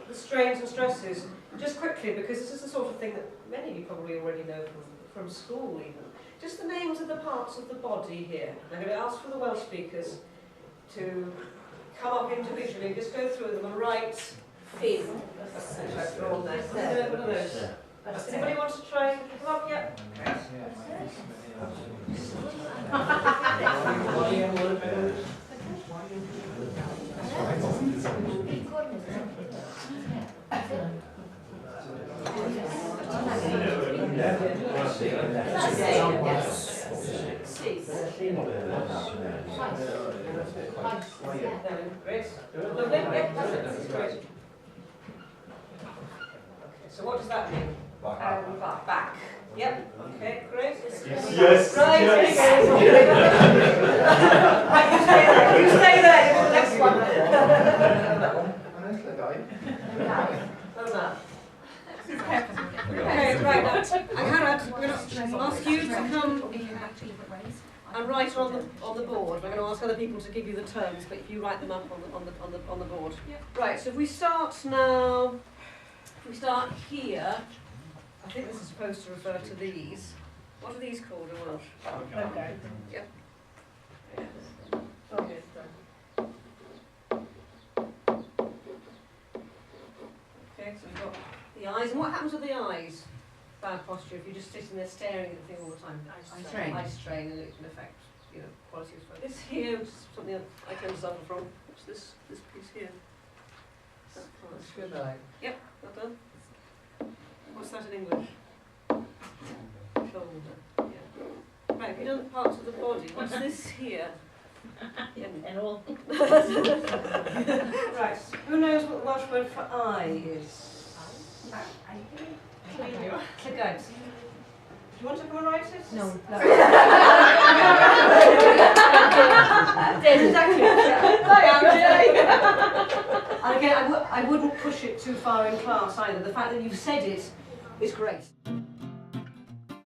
the strains and stresses, just quickly, because this is the sort of thing that many of you probably already know from school even. Just the names of the parts of the body here. I'm going to ask for the Welsh speakers to come up individually, just go through them and write fin. What are those? Anybody want to try and come up yet? Great. Lovely. Yeah, that's great. Okay, so what does that mean? Back. Yep. Okay, great. Yes. Right, Yes. Right, you stay there. You next one. Okay, right now, Angharad, I'm going to ask you to come and write on the board. I'm going to ask other people to give you the terms, but if you write them up on the board. Right. So if we start now, if we start here, I think this is supposed to refer to these. What are these called in Welsh? Okay. Yep. Okay. Okay, so we've got the eyes. And what happens with the eyes? Bad posture, if you're just sitting there staring at the thing all the time. Eye strain, and it can affect, quality of life. This here, which is something that I can suffer from. What's this piece here? Yep, well done. What's that in English? Shoulder. Yeah. Right, have you done parts of the body? What's this here? And all. Right. Who knows what the Welsh word for eye is? Click out. Do you want to come and write it? No. Exactly. And again, I wouldn't push it too far in class either. The fact that you've said it is great.